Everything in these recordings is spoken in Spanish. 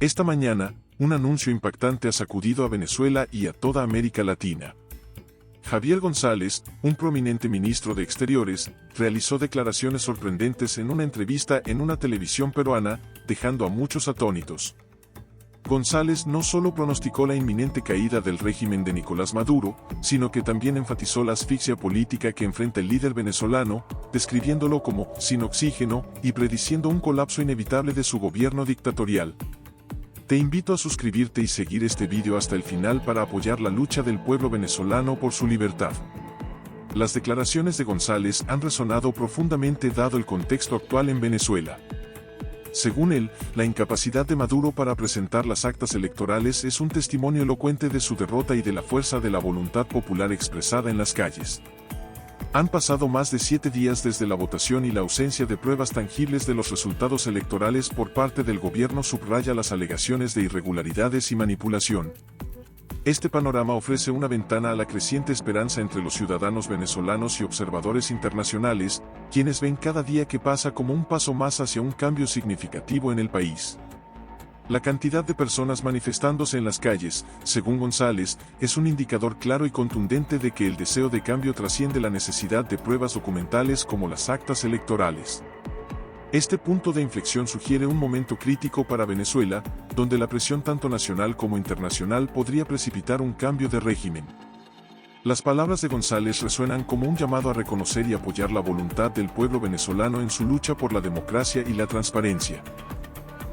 Esta mañana, un anuncio impactante ha sacudido a Venezuela y a toda América Latina. Javier González, un prominente ministro de Exteriores, realizó declaraciones sorprendentes en una entrevista en una televisión peruana, dejando a muchos atónitos. González no solo pronosticó la inminente caída del régimen de Nicolás Maduro, sino que también enfatizó la asfixia política que enfrenta el líder venezolano, describiéndolo como sin oxígeno y prediciendo un colapso inevitable de su gobierno dictatorial. Te invito a suscribirte y seguir este video hasta el final para apoyar la lucha del pueblo venezolano por su libertad. Las declaraciones de González han resonado profundamente dado el contexto actual en Venezuela. Según él, la incapacidad de Maduro para presentar las actas electorales es un testimonio elocuente de su derrota y de la fuerza de la voluntad popular expresada en las calles. Han pasado más de 7 días desde la votación y la ausencia de pruebas tangibles de los resultados electorales por parte del gobierno subraya las alegaciones de irregularidades y manipulación. Este panorama ofrece una ventana a la creciente esperanza entre los ciudadanos venezolanos y observadores internacionales, quienes ven cada día que pasa como un paso más hacia un cambio significativo en el país. La cantidad de personas manifestándose en las calles, según González, es un indicador claro y contundente de que el deseo de cambio trasciende la necesidad de pruebas documentales como las actas electorales. Este punto de inflexión sugiere un momento crítico para Venezuela, donde la presión tanto nacional como internacional podría precipitar un cambio de régimen. Las palabras de González resuenan como un llamado a reconocer y apoyar la voluntad del pueblo venezolano en su lucha por la democracia y la transparencia.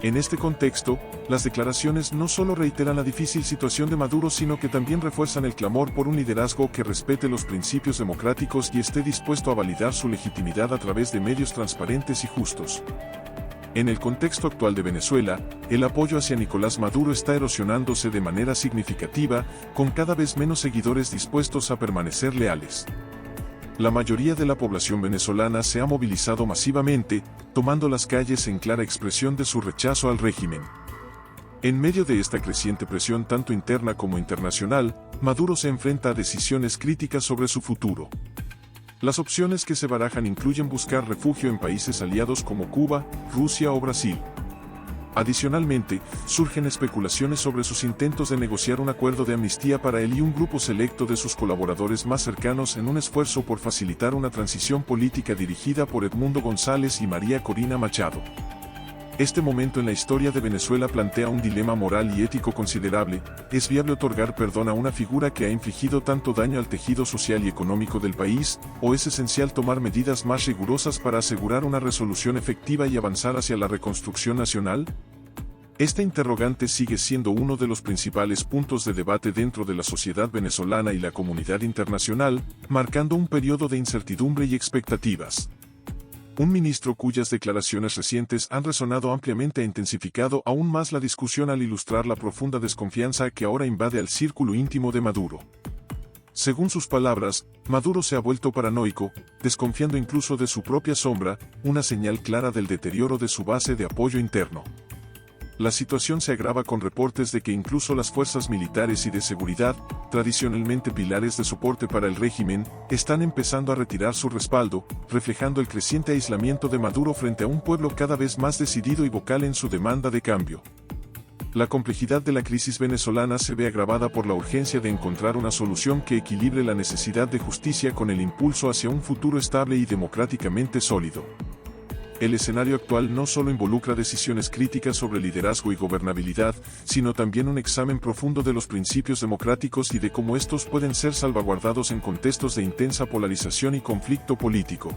En este contexto, las declaraciones no solo reiteran la difícil situación de Maduro, sino que también refuerzan el clamor por un liderazgo que respete los principios democráticos y esté dispuesto a validar su legitimidad a través de medios transparentes y justos. En el contexto actual de Venezuela, el apoyo hacia Nicolás Maduro está erosionándose de manera significativa, con cada vez menos seguidores dispuestos a permanecer leales. La mayoría de la población venezolana se ha movilizado masivamente, tomando las calles en clara expresión de su rechazo al régimen. En medio de esta creciente presión tanto interna como internacional, Maduro se enfrenta a decisiones críticas sobre su futuro. Las opciones que se barajan incluyen buscar refugio en países aliados como Cuba, Rusia o Brasil. Adicionalmente, surgen especulaciones sobre sus intentos de negociar un acuerdo de amnistía para él y un grupo selecto de sus colaboradores más cercanos en un esfuerzo por facilitar una transición política dirigida por Edmundo González y María Corina Machado. Este momento en la historia de Venezuela plantea un dilema moral y ético considerable. ¿Es viable otorgar perdón a una figura que ha infligido tanto daño al tejido social y económico del país, o es esencial tomar medidas más rigurosas para asegurar una resolución efectiva y avanzar hacia la reconstrucción nacional? Esta interrogante sigue siendo uno de los principales puntos de debate dentro de la sociedad venezolana y la comunidad internacional, marcando un periodo de incertidumbre y expectativas. Un ministro cuyas declaraciones recientes han resonado ampliamente ha intensificado aún más la discusión al ilustrar la profunda desconfianza que ahora invade al círculo íntimo de Maduro. Según sus palabras, Maduro se ha vuelto paranoico, desconfiando incluso de su propia sombra, una señal clara del deterioro de su base de apoyo interno. La situación se agrava con reportes de que incluso las fuerzas militares y de seguridad, tradicionalmente pilares de soporte para el régimen, están empezando a retirar su respaldo, reflejando el creciente aislamiento de Maduro frente a un pueblo cada vez más decidido y vocal en su demanda de cambio. La complejidad de la crisis venezolana se ve agravada por la urgencia de encontrar una solución que equilibre la necesidad de justicia con el impulso hacia un futuro estable y democráticamente sólido. El escenario actual no solo involucra decisiones críticas sobre liderazgo y gobernabilidad, sino también un examen profundo de los principios democráticos y de cómo estos pueden ser salvaguardados en contextos de intensa polarización y conflicto político.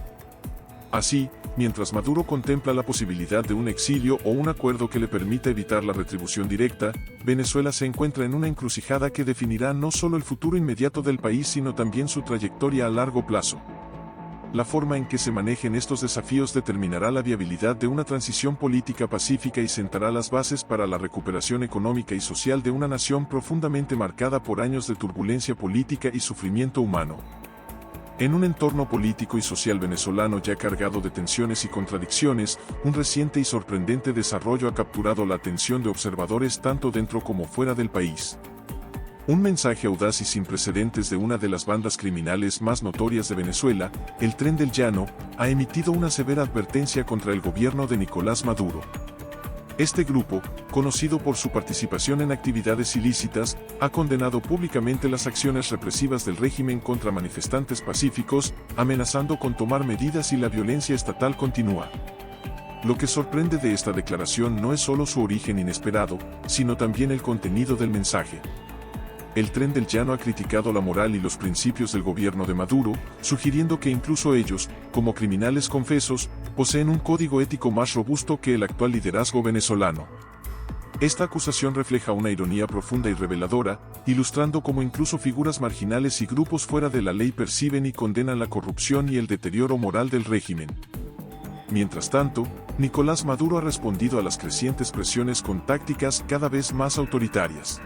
Así, mientras Maduro contempla la posibilidad de un exilio o un acuerdo que le permita evitar la retribución directa, Venezuela se encuentra en una encrucijada que definirá no solo el futuro inmediato del país sino también su trayectoria a largo plazo. La forma en que se manejen estos desafíos determinará la viabilidad de una transición política pacífica y sentará las bases para la recuperación económica y social de una nación profundamente marcada por años de turbulencia política y sufrimiento humano. En un entorno político y social venezolano ya cargado de tensiones y contradicciones, un reciente y sorprendente desarrollo ha capturado la atención de observadores tanto dentro como fuera del país. Un mensaje audaz y sin precedentes de una de las bandas criminales más notorias de Venezuela, el Tren del Llano, ha emitido una severa advertencia contra el gobierno de Nicolás Maduro. Este grupo, conocido por su participación en actividades ilícitas, ha condenado públicamente las acciones represivas del régimen contra manifestantes pacíficos, amenazando con tomar medidas si la violencia estatal continúa. Lo que sorprende de esta declaración no es solo su origen inesperado, sino también el contenido del mensaje. El Tren del Llano ha criticado la moral y los principios del gobierno de Maduro, sugiriendo que incluso ellos, como criminales confesos, poseen un código ético más robusto que el actual liderazgo venezolano. Esta acusación refleja una ironía profunda y reveladora, ilustrando cómo incluso figuras marginales y grupos fuera de la ley perciben y condenan la corrupción y el deterioro moral del régimen. Mientras tanto, Nicolás Maduro ha respondido a las crecientes presiones con tácticas cada vez más autoritarias.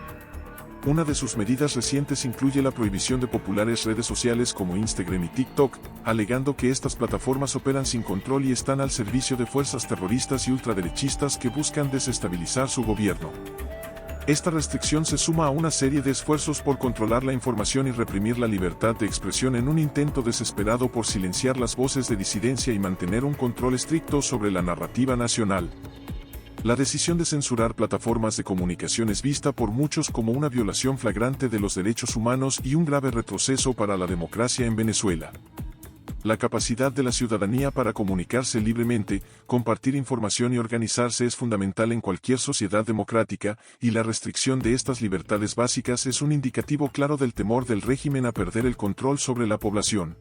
Una de sus medidas recientes incluye la prohibición de populares redes sociales como Instagram y TikTok, alegando que estas plataformas operan sin control y están al servicio de fuerzas terroristas y ultraderechistas que buscan desestabilizar su gobierno. Esta restricción se suma a una serie de esfuerzos por controlar la información y reprimir la libertad de expresión en un intento desesperado por silenciar las voces de disidencia y mantener un control estricto sobre la narrativa nacional. La decisión de censurar plataformas de comunicación es vista por muchos como una violación flagrante de los derechos humanos y un grave retroceso para la democracia en Venezuela. La capacidad de la ciudadanía para comunicarse libremente, compartir información y organizarse es fundamental en cualquier sociedad democrática, y la restricción de estas libertades básicas es un indicativo claro del temor del régimen a perder el control sobre la población.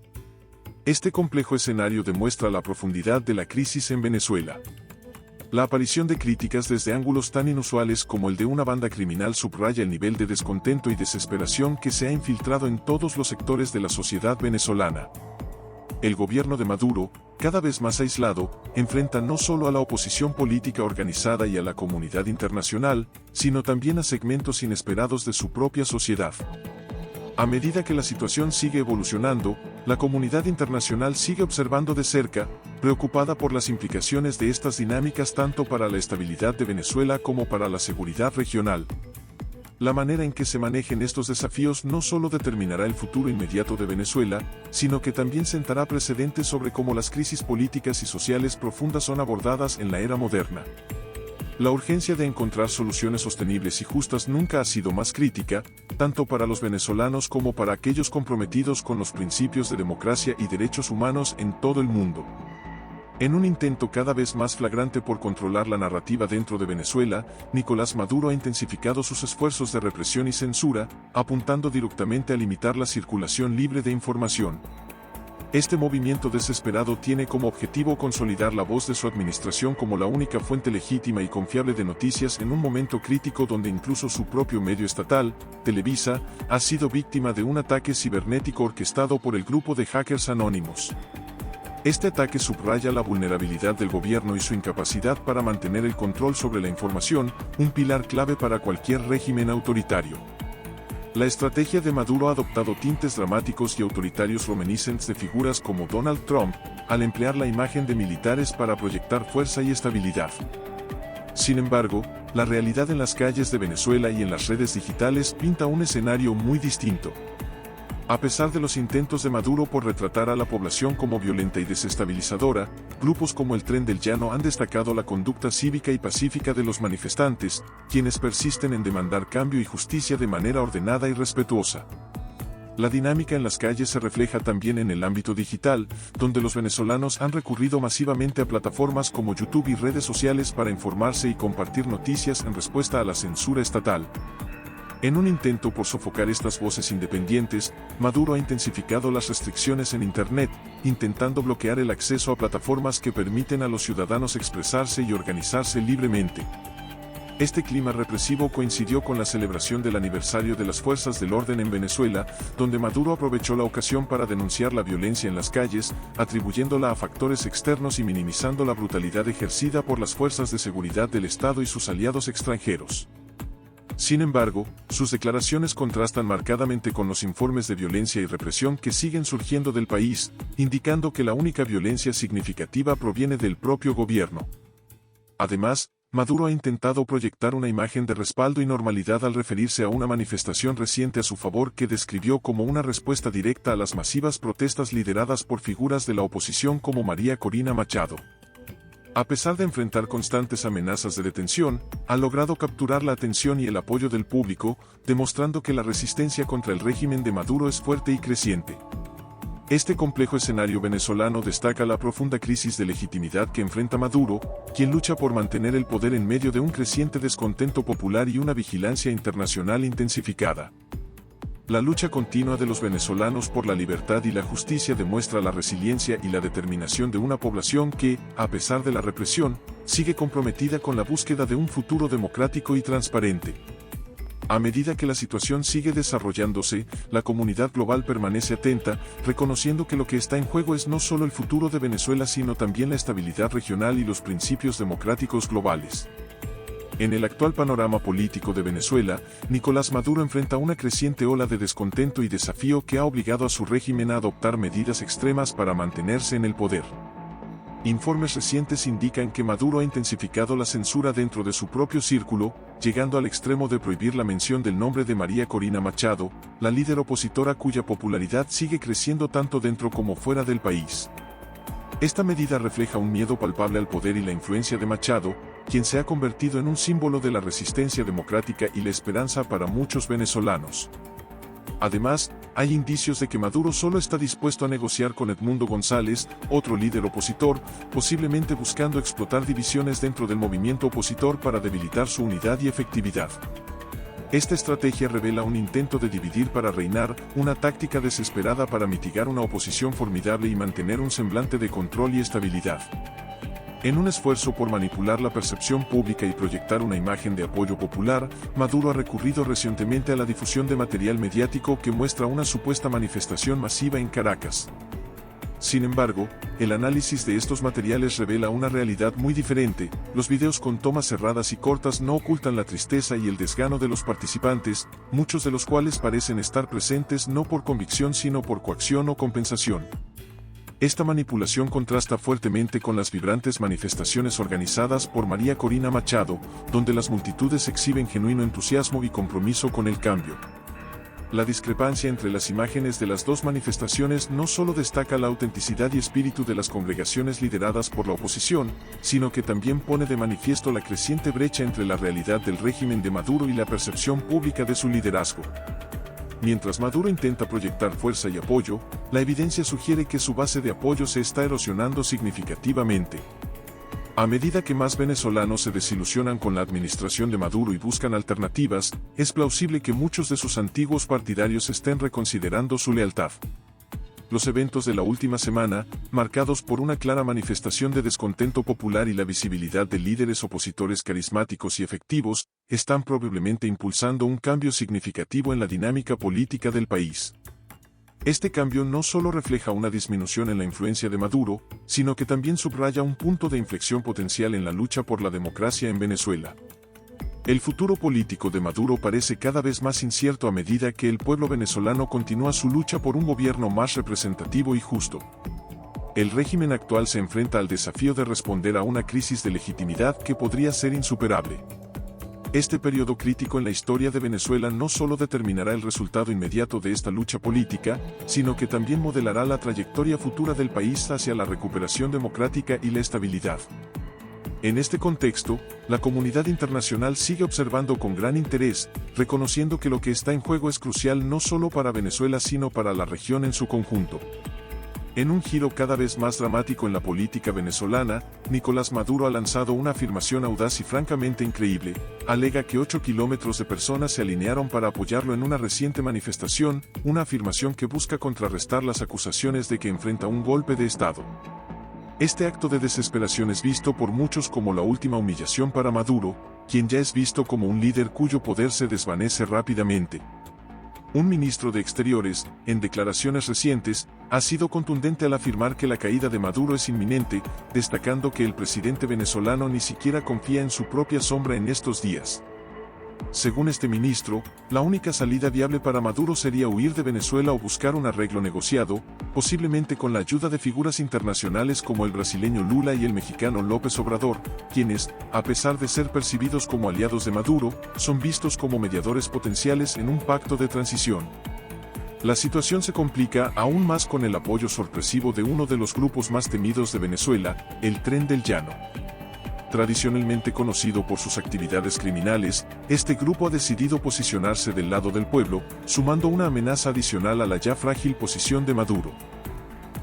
Este complejo escenario demuestra la profundidad de la crisis en Venezuela. La aparición de críticas desde ángulos tan inusuales como el de una banda criminal subraya el nivel de descontento y desesperación que se ha infiltrado en todos los sectores de la sociedad venezolana. El gobierno de Maduro, cada vez más aislado, enfrenta no solo a la oposición política organizada y a la comunidad internacional, sino también a segmentos inesperados de su propia sociedad. A medida que la situación sigue evolucionando, la comunidad internacional sigue observando de cerca, preocupada por las implicaciones de estas dinámicas tanto para la estabilidad de Venezuela como para la seguridad regional. La manera en que se manejen estos desafíos no solo determinará el futuro inmediato de Venezuela, sino que también sentará precedentes sobre cómo las crisis políticas y sociales profundas son abordadas en la era moderna. La urgencia de encontrar soluciones sostenibles y justas nunca ha sido más crítica, tanto para los venezolanos como para aquellos comprometidos con los principios de democracia y derechos humanos en todo el mundo. En un intento cada vez más flagrante por controlar la narrativa dentro de Venezuela, Nicolás Maduro ha intensificado sus esfuerzos de represión y censura, apuntando directamente a limitar la circulación libre de información. Este movimiento desesperado tiene como objetivo consolidar la voz de su administración como la única fuente legítima y confiable de noticias en un momento crítico donde incluso su propio medio estatal, Televisa, ha sido víctima de un ataque cibernético orquestado por el grupo de hackers anónimos. Este ataque subraya la vulnerabilidad del gobierno y su incapacidad para mantener el control sobre la información, un pilar clave para cualquier régimen autoritario. La estrategia de Maduro ha adoptado tintes dramáticos y autoritarios reminiscentes de figuras como Donald Trump, al emplear la imagen de militares para proyectar fuerza y estabilidad. Sin embargo, la realidad en las calles de Venezuela y en las redes digitales pinta un escenario muy distinto. A pesar de los intentos de Maduro por retratar a la población como violenta y desestabilizadora, grupos como el Tren del Llano han destacado la conducta cívica y pacífica de los manifestantes, quienes persisten en demandar cambio y justicia de manera ordenada y respetuosa. La dinámica en las calles se refleja también en el ámbito digital, donde los venezolanos han recurrido masivamente a plataformas como YouTube y redes sociales para informarse y compartir noticias en respuesta a la censura estatal. En un intento por sofocar estas voces independientes, Maduro ha intensificado las restricciones en Internet, intentando bloquear el acceso a plataformas que permiten a los ciudadanos expresarse y organizarse libremente. Este clima represivo coincidió con la celebración del aniversario de las fuerzas del orden en Venezuela, donde Maduro aprovechó la ocasión para denunciar la violencia en las calles, atribuyéndola a factores externos y minimizando la brutalidad ejercida por las fuerzas de seguridad del Estado y sus aliados extranjeros. Sin embargo, sus declaraciones contrastan marcadamente con los informes de violencia y represión que siguen surgiendo del país, indicando que la única violencia significativa proviene del propio gobierno. Además, Maduro ha intentado proyectar una imagen de respaldo y normalidad al referirse a una manifestación reciente a su favor que describió como una respuesta directa a las masivas protestas lideradas por figuras de la oposición como María Corina Machado. A pesar de enfrentar constantes amenazas de detención, ha logrado capturar la atención y el apoyo del público, demostrando que la resistencia contra el régimen de Maduro es fuerte y creciente. Este complejo escenario venezolano destaca la profunda crisis de legitimidad que enfrenta Maduro, quien lucha por mantener el poder en medio de un creciente descontento popular y una vigilancia internacional intensificada. La lucha continua de los venezolanos por la libertad y la justicia demuestra la resiliencia y la determinación de una población que, a pesar de la represión, sigue comprometida con la búsqueda de un futuro democrático y transparente. A medida que la situación sigue desarrollándose, la comunidad global permanece atenta, reconociendo que lo que está en juego es no solo el futuro de Venezuela sino también la estabilidad regional y los principios democráticos globales. En el actual panorama político de Venezuela, Nicolás Maduro enfrenta una creciente ola de descontento y desafío que ha obligado a su régimen a adoptar medidas extremas para mantenerse en el poder. Informes recientes indican que Maduro ha intensificado la censura dentro de su propio círculo, llegando al extremo de prohibir la mención del nombre de María Corina Machado, la líder opositora cuya popularidad sigue creciendo tanto dentro como fuera del país. Esta medida refleja un miedo palpable al poder y la influencia de Machado, quien se ha convertido en un símbolo de la resistencia democrática y la esperanza para muchos venezolanos. Además, hay indicios de que Maduro solo está dispuesto a negociar con Edmundo González, otro líder opositor, posiblemente buscando explotar divisiones dentro del movimiento opositor para debilitar su unidad y efectividad. Esta estrategia revela un intento de dividir para reinar, una táctica desesperada para mitigar una oposición formidable y mantener un semblante de control y estabilidad. En un esfuerzo por manipular la percepción pública y proyectar una imagen de apoyo popular, Maduro ha recurrido recientemente a la difusión de material mediático que muestra una supuesta manifestación masiva en Caracas. Sin embargo, el análisis de estos materiales revela una realidad muy diferente. Los videos con tomas cerradas y cortas no ocultan la tristeza y el desgano de los participantes, muchos de los cuales parecen estar presentes no por convicción sino por coacción o compensación. Esta manipulación contrasta fuertemente con las vibrantes manifestaciones organizadas por María Corina Machado, donde las multitudes exhiben genuino entusiasmo y compromiso con el cambio. La discrepancia entre las imágenes de las dos manifestaciones no solo destaca la autenticidad y espíritu de las congregaciones lideradas por la oposición, sino que también pone de manifiesto la creciente brecha entre la realidad del régimen de Maduro y la percepción pública de su liderazgo. Mientras Maduro intenta proyectar fuerza y apoyo, la evidencia sugiere que su base de apoyo se está erosionando significativamente. A medida que más venezolanos se desilusionan con la administración de Maduro y buscan alternativas, es plausible que muchos de sus antiguos partidarios estén reconsiderando su lealtad. Los eventos de la última semana, marcados por una clara manifestación de descontento popular y la visibilidad de líderes opositores carismáticos y efectivos, están probablemente impulsando un cambio significativo en la dinámica política del país. Este cambio no solo refleja una disminución en la influencia de Maduro, sino que también subraya un punto de inflexión potencial en la lucha por la democracia en Venezuela. El futuro político de Maduro parece cada vez más incierto a medida que el pueblo venezolano continúa su lucha por un gobierno más representativo y justo. El régimen actual se enfrenta al desafío de responder a una crisis de legitimidad que podría ser insuperable. Este periodo crítico en la historia de Venezuela no solo determinará el resultado inmediato de esta lucha política, sino que también modelará la trayectoria futura del país hacia la recuperación democrática y la estabilidad. En este contexto, la comunidad internacional sigue observando con gran interés, reconociendo que lo que está en juego es crucial no solo para Venezuela sino para la región en su conjunto. En un giro cada vez más dramático en la política venezolana, Nicolás Maduro ha lanzado una afirmación audaz y francamente increíble. Alega que 8 kilómetros de personas se alinearon para apoyarlo en una reciente manifestación, una afirmación que busca contrarrestar las acusaciones de que enfrenta un golpe de Estado. Este acto de desesperación es visto por muchos como la última humillación para Maduro, quien ya es visto como un líder cuyo poder se desvanece rápidamente. Un ministro de Exteriores, en declaraciones recientes, ha sido contundente al afirmar que la caída de Maduro es inminente, destacando que el presidente venezolano ni siquiera confía en su propia sombra en estos días. Según este ministro, la única salida viable para Maduro sería huir de Venezuela o buscar un arreglo negociado, posiblemente con la ayuda de figuras internacionales como el brasileño Lula y el mexicano López Obrador, quienes, a pesar de ser percibidos como aliados de Maduro, son vistos como mediadores potenciales en un pacto de transición. La situación se complica aún más con el apoyo sorpresivo de uno de los grupos más temidos de Venezuela, el Tren del Llano. tradicionalmente conocido por sus actividades criminales, este grupo ha decidido posicionarse del lado del pueblo, sumando una amenaza adicional a la ya frágil posición de Maduro.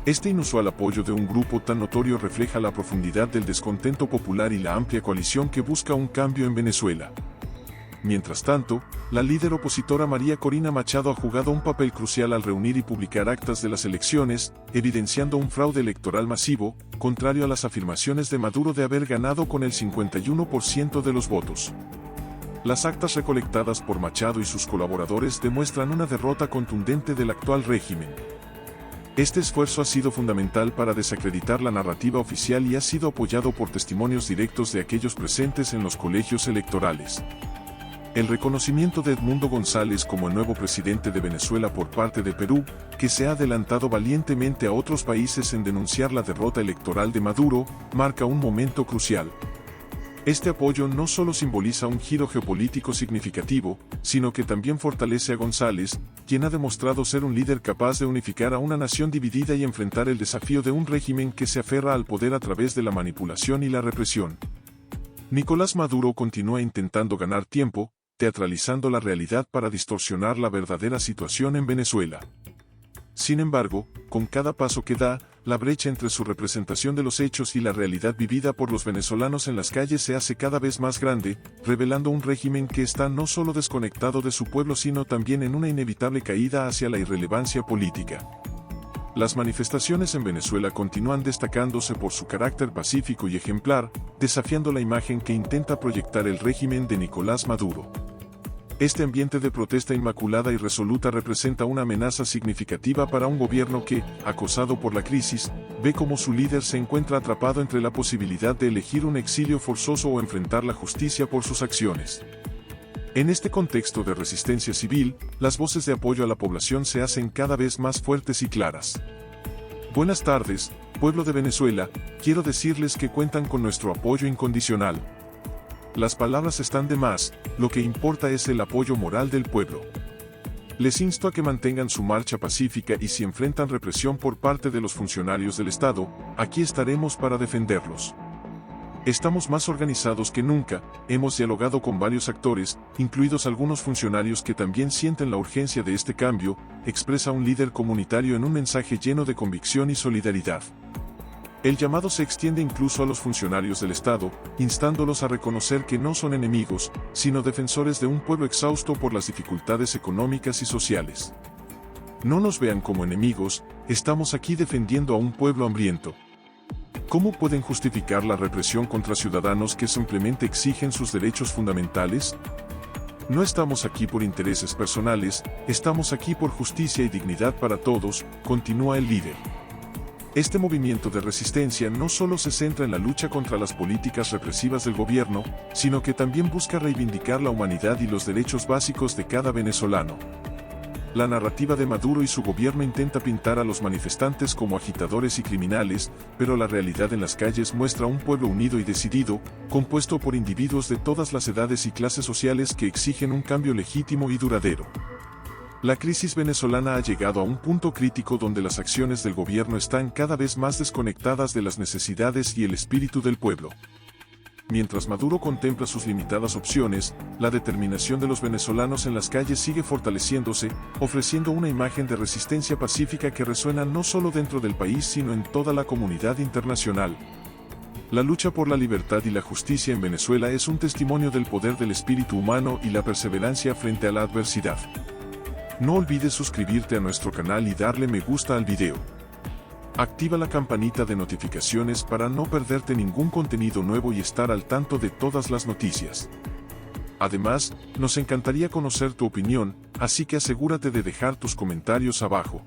Este inusual apoyo de un grupo tan notorio refleja la profundidad del descontento popular y la amplia coalición que busca un cambio en Venezuela. Mientras tanto, la líder opositora María Corina Machado ha jugado un papel crucial al reunir y publicar actas de las elecciones, evidenciando un fraude electoral masivo, contrario a las afirmaciones de Maduro de haber ganado con el 51% de los votos. Las actas recolectadas por Machado y sus colaboradores demuestran una derrota contundente del actual régimen. Este esfuerzo ha sido fundamental para desacreditar la narrativa oficial y ha sido apoyado por testimonios directos de aquellos presentes en los colegios electorales. El reconocimiento de Edmundo González como el nuevo presidente de Venezuela por parte de Perú, que se ha adelantado valientemente a otros países en denunciar la derrota electoral de Maduro, marca un momento crucial. Este apoyo no solo simboliza un giro geopolítico significativo, sino que también fortalece a González, quien ha demostrado ser un líder capaz de unificar a una nación dividida y enfrentar el desafío de un régimen que se aferra al poder a través de la manipulación y la represión. Nicolás Maduro continúa intentando ganar tiempo, teatralizando la realidad para distorsionar la verdadera situación en Venezuela. Sin embargo, con cada paso que da, la brecha entre su representación de los hechos y la realidad vivida por los venezolanos en las calles se hace cada vez más grande, revelando un régimen que está no solo desconectado de su pueblo sino también en una inevitable caída hacia la irrelevancia política. Las manifestaciones en Venezuela continúan destacándose por su carácter pacífico y ejemplar, desafiando la imagen que intenta proyectar el régimen de Nicolás Maduro. Este ambiente de protesta inmaculada y resoluta representa una amenaza significativa para un gobierno que, acosado por la crisis, ve como su líder se encuentra atrapado entre la posibilidad de elegir un exilio forzoso o enfrentar la justicia por sus acciones. En este contexto de resistencia civil, las voces de apoyo a la población se hacen cada vez más fuertes y claras. Buenas tardes, pueblo de Venezuela, quiero decirles que cuentan con nuestro apoyo incondicional. Las palabras están de más, lo que importa es el apoyo moral del pueblo. Les insto a que mantengan su marcha pacífica y si enfrentan represión por parte de los funcionarios del Estado, aquí estaremos para defenderlos. Estamos más organizados que nunca, hemos dialogado con varios actores, incluidos algunos funcionarios que también sienten la urgencia de este cambio, expresa un líder comunitario en un mensaje lleno de convicción y solidaridad. El llamado se extiende incluso a los funcionarios del Estado, instándolos a reconocer que no son enemigos, sino defensores de un pueblo exhausto por las dificultades económicas y sociales. No nos vean como enemigos, estamos aquí defendiendo a un pueblo hambriento. ¿Cómo pueden justificar la represión contra ciudadanos que simplemente exigen sus derechos fundamentales? No estamos aquí por intereses personales, estamos aquí por justicia y dignidad para todos, continúa el líder. Este movimiento de resistencia no solo se centra en la lucha contra las políticas represivas del gobierno, sino que también busca reivindicar la humanidad y los derechos básicos de cada venezolano. La narrativa de Maduro y su gobierno intenta pintar a los manifestantes como agitadores y criminales, pero la realidad en las calles muestra un pueblo unido y decidido, compuesto por individuos de todas las edades y clases sociales que exigen un cambio legítimo y duradero. La crisis venezolana ha llegado a un punto crítico donde las acciones del gobierno están cada vez más desconectadas de las necesidades y el espíritu del pueblo. Mientras Maduro contempla sus limitadas opciones, la determinación de los venezolanos en las calles sigue fortaleciéndose, ofreciendo una imagen de resistencia pacífica que resuena no solo dentro del país sino en toda la comunidad internacional. La lucha por la libertad y la justicia en Venezuela es un testimonio del poder del espíritu humano y la perseverancia frente a la adversidad. No olvides suscribirte a nuestro canal y darle me gusta al video. Activa la campanita de notificaciones para no perderte ningún contenido nuevo y estar al tanto de todas las noticias. Además, nos encantaría conocer tu opinión, así que asegúrate de dejar tus comentarios abajo.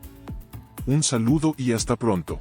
Un saludo y hasta pronto.